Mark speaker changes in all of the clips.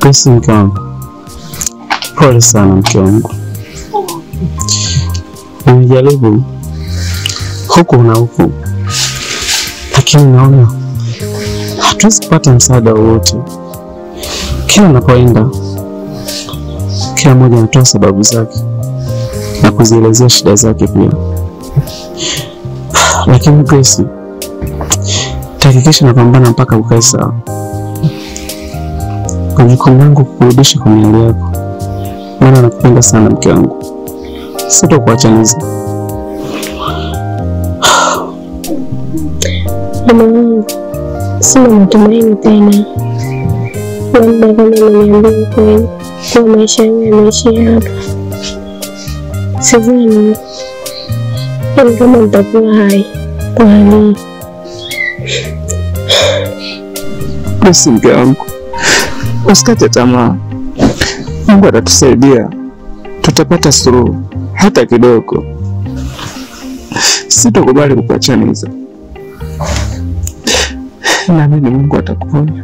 Speaker 1: Grace mke wangu. Pole sana mke wangu. Nimejaribu huku na huku, lakini naona hatuwezi kupata msaada wowote. Kila napoenda, kila mmoja anatoa sababu zake na kuzielezea shida zake pia. Lakini Grace, tahakikisha napambana mpaka ukae sawa. Kwa jukumu langu kukurudisha kwa miili yako, maana nakupenda sana mke wangu. Sitakuachaniza.
Speaker 2: Mama, sina matumaini tena. Labda kama umeniambia kweli kwa maisha yangu yameishia hapa. Sidhani kama nitakuwa hai kwa hali.
Speaker 1: Basi mke wangu, usikate tamaa. Mungu atatusaidia. Tutapata suluhu hata kidogo. Sitakubali kukuachaniza. Naamini Mungu atakuponya.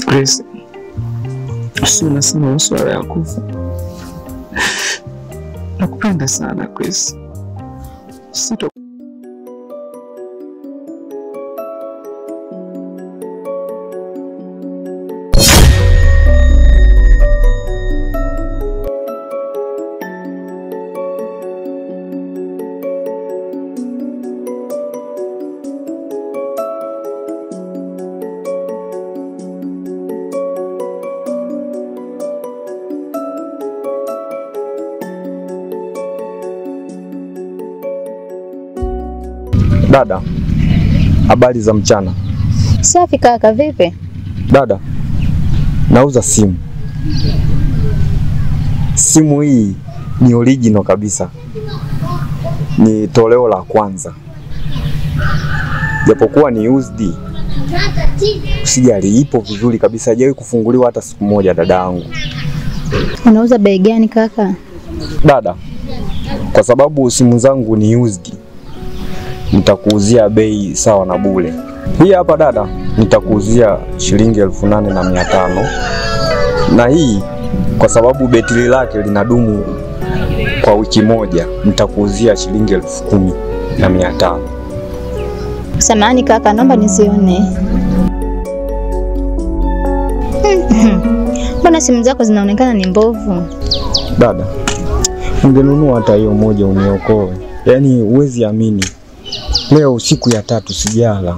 Speaker 1: Grace, sina sana swala ya kufa. Nakupenda sana Grace.
Speaker 3: Dada, habari za mchana.
Speaker 4: Safi kaka, vipi?
Speaker 3: Dada, nauza simu. Simu hii ni original kabisa. Ni toleo la kwanza. Japokuwa ni used, usijali, ipo vizuri kabisa. Haijawahi kufunguliwa hata siku moja dada yangu.
Speaker 4: Unauza bei gani kaka?
Speaker 3: Dada, kwa sababu simu zangu ni used, nitakuuzia bei sawa na bure. Hii hapa dada, nitakuuzia shilingi 8,500. Na hii kwa sababu betri lake linadumu kwa wiki moja, nitakuuzia shilingi 10,500.
Speaker 4: Samahani kaka, naomba nisione. Mbona simu zako zinaonekana ni mbovu?
Speaker 3: Dada, ungenunua hata hiyo moja uniokoe. Yaani huwezi amini, leo siku ya 3 sijala.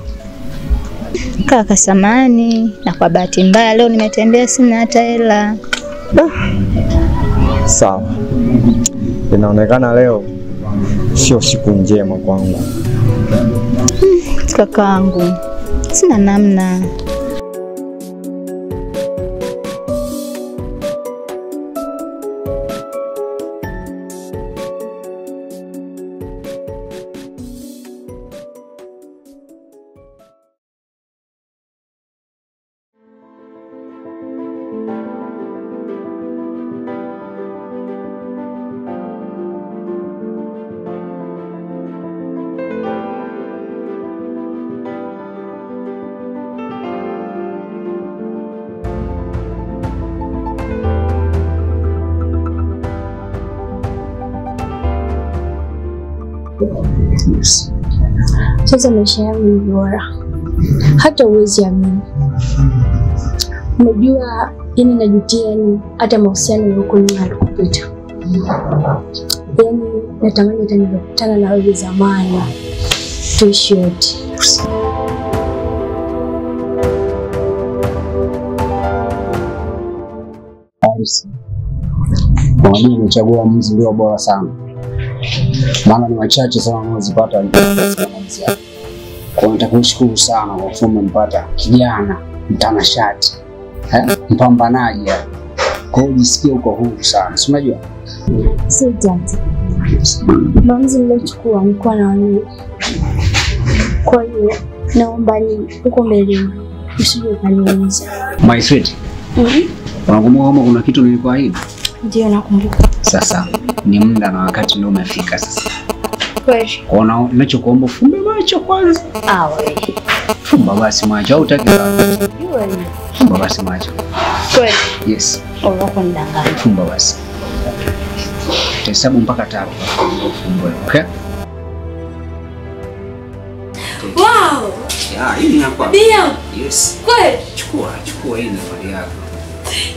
Speaker 4: Kaka samahani, na kwa bahati mbaya leo nimetembea sina hata hela.
Speaker 3: Sawa. Inaonekana leo sio siku njema kwangu.
Speaker 4: Kakaangu, sina namna.
Speaker 2: Yes. Sasa maisha yangu ni bora. Hata uwezi amini. Unajua yani najutia ni hata mahusiano yako nyuma yalikupita. Yani natamani hata ningekutana na wewe zamani. Tuishi wote.
Speaker 5: Harris. Kwa nini umechagua mzi ulio bora sana? Maana ni wachache sana wanaozipata walipoanza. Kwa nataka kushukuru sana kwa kuwa mpata kijana mtanashati. Mpambanaji. Kwa hiyo jisikie uko huru sana. Si unajua?
Speaker 2: Sijati. Maamuzi niliyochukua nilikuwa na wewe. Kwa hiyo naomba ni uko mbele. Usije kaniumiza.
Speaker 5: My sweet. Unakumbuka kama kuna kitu nilikuahidi?
Speaker 2: Ndio nakumbuka.
Speaker 5: Sasa ni muda na wakati ndio umefika sasa.
Speaker 2: Kweli.
Speaker 5: Kwa ninachokuomba fumbe macho kwanza.
Speaker 2: Awe.
Speaker 5: Fumba basi macho au utaki sana.
Speaker 2: najua hiyo.
Speaker 5: Fumba basi macho.
Speaker 2: Kweli?
Speaker 5: Yes.
Speaker 2: Wako ndangani.
Speaker 5: Fumba basi. Hesabu mpaka 3. Fumba. Okay?
Speaker 2: Wow!
Speaker 5: Ya, hii ni hapa.
Speaker 2: Ndio.
Speaker 5: Yes.
Speaker 2: Kweli?
Speaker 5: Chukua hii ni mali yako.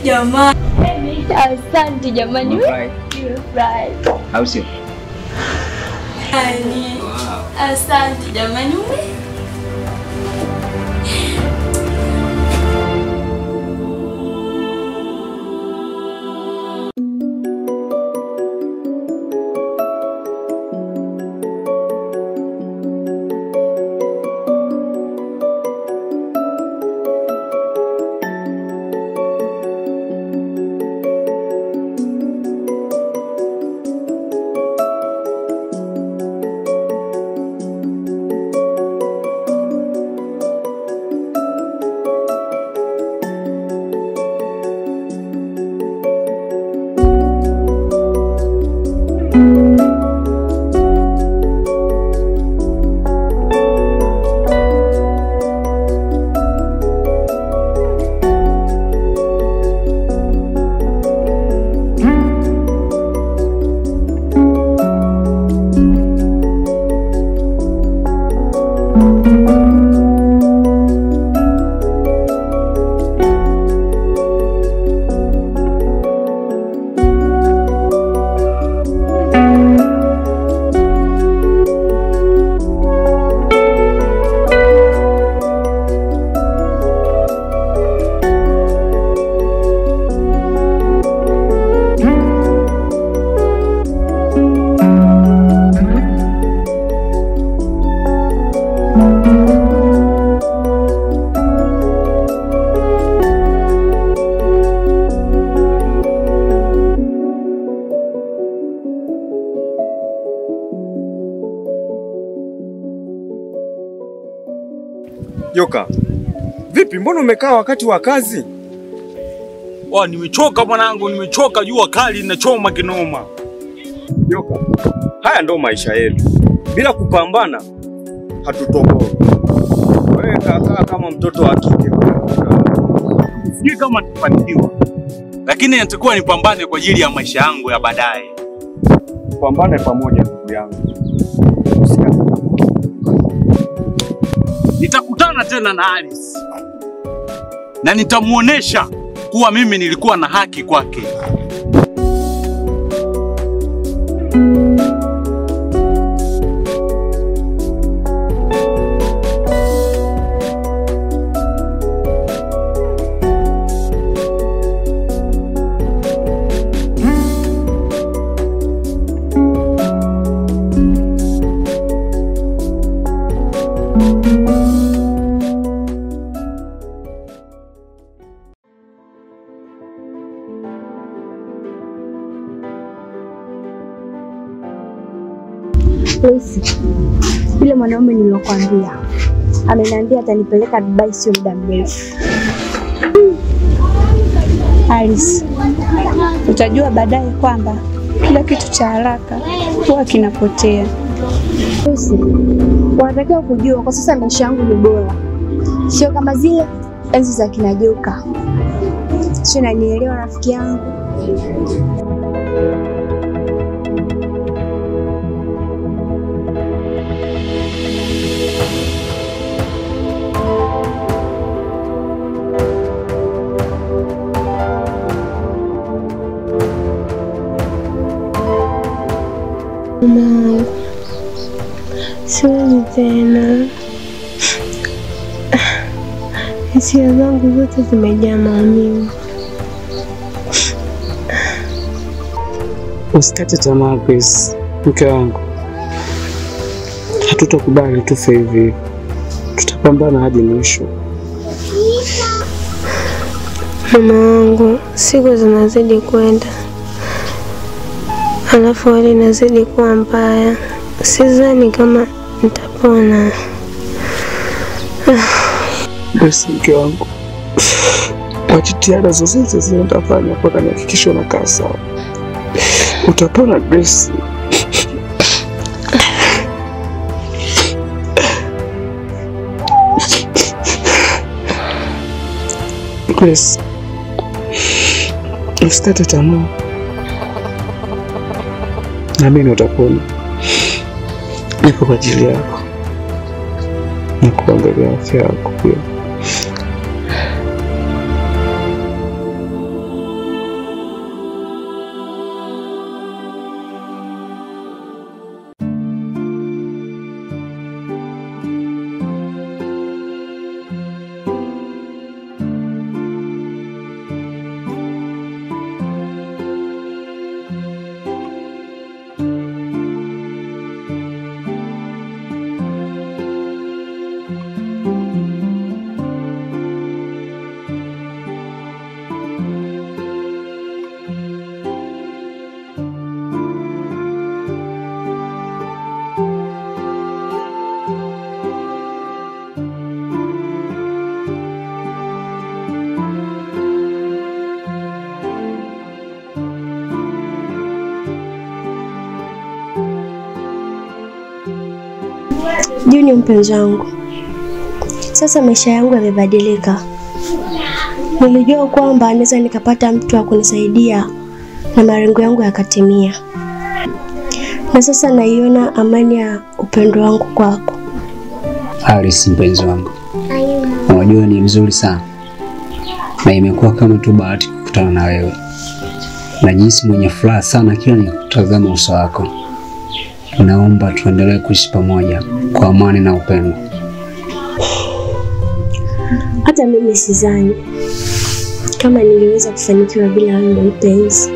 Speaker 2: Jamani. Asante jamani. Nimefurahi.
Speaker 5: Au sio?
Speaker 2: Wow. Asante jamani.
Speaker 3: Joka, vipi mbona umekaa wakati wa kazi?
Speaker 6: Nimechoka mwanangu, nimechoka, jua kali linachoma kinoma.
Speaker 3: Joka, haya ndo maisha yetu. Bila kupambana hatutoboi. Wewe kakaa kama mtoto wa kike.
Speaker 6: Sijui kama nitafanikiwa, lakini natakuwa nipambane kwa ajili ya maisha yangu ya baadaye.
Speaker 3: Pambane pamoja ndugu yangu.
Speaker 6: Nitakutana tena na Alice na nitamuonesha kuwa mimi nilikuwa na haki kwake.
Speaker 2: Lucy, yule mwanaume nilokuambia ameniambia atanipeleka Dubai sio muda mrefu.
Speaker 7: Alice, utajua baadaye kwamba kila kitu cha haraka huwa kinapotea.
Speaker 2: Lucy, unatakiwa kujua kwa sasa maisha yangu ni bora, sio kama zile enzi za kina Joka. Sio, unanielewa rafiki yangu?
Speaker 7: Mama, siwezi tena. Hisia zangu zote zimejaa maumivu.
Speaker 1: Usikate tamaa Grace, mke wangu. Hatutakubali tufe hivi. Tutapambana hadi mwisho.
Speaker 7: Mama wangu, siku zinazidi kwenda, alafu hali inazidi kuwa mbaya. Sidhani kama nitapona.
Speaker 1: Grace, mke wangu, kwa jitihada zozote zile nitafanya mpaka nihakikishe unakaa sawa. Utapona Grace. Grace, usikate tamaa. Naamini utapona. Nipo kwa ajili yako. Nakuangalia afya yako pia.
Speaker 2: Junior mpenzi wangu, sasa maisha yangu yamebadilika. Nilijua kwamba naweza nikapata mtu wa kunisaidia na malengo yangu yakatimia. Na sasa naiona amani ya upendo wangu kwako.
Speaker 5: Alice mpenzi wangu, unajua ni mzuri sana. Na imekuwa kama tu bahati kukutana na wewe. Najihisi mwenye furaha sana kila nikutazama uso wako. Naomba tuendelee kuishi pamoja kwa amani na upendo.
Speaker 2: Hata mimi sidhani kama ningeweza kufanikiwa bila wewe mpenzi.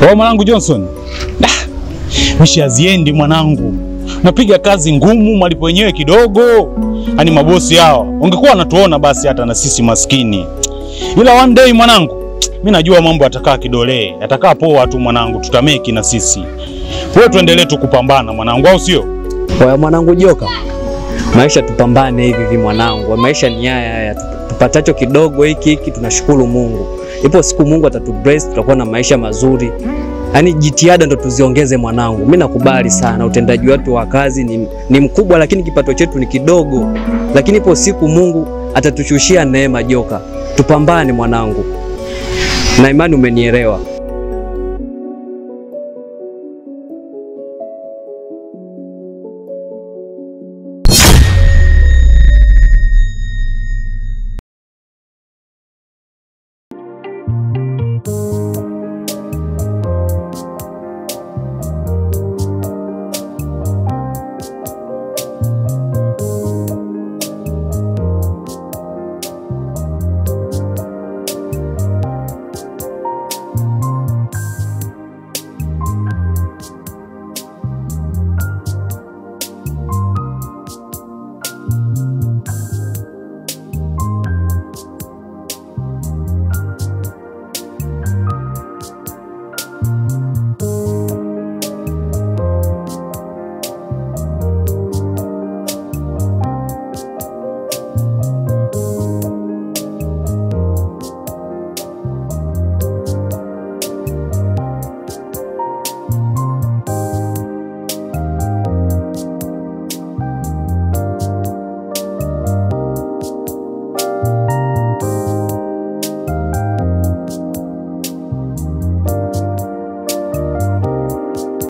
Speaker 6: Kwa mwanangu Johnson, mshaziendi mwanangu. Napiga kazi ngumu, malipo yenyewe kidogo. Hani mabosi hao ungekuwa wanatuona basi hata na sisi maskini. Ila one day mwanangu, mimi najua mambo yatakaa kidole, yatakaa poa tu mwanangu, tutameki na sisi. Wewe tuendelee tu kupambana mwanangu, au sio?
Speaker 8: Kwa mwanangu Joka, maisha tupambane hivi mwanangu. Maisha ni haya, tupatacho kidogo hiki tunashukuru Mungu. Ipo siku Mungu atatubless, tutakuwa na maisha mazuri. Yaani jitihada ndo tuziongeze mwanangu. Mimi nakubali sana utendaji wetu wa kazi ni mkubwa, lakini kipato chetu ni kidogo. Lakini ipo siku Mungu atatushushia neema Joka. Tupambane mwanangu. Na imani umenielewa.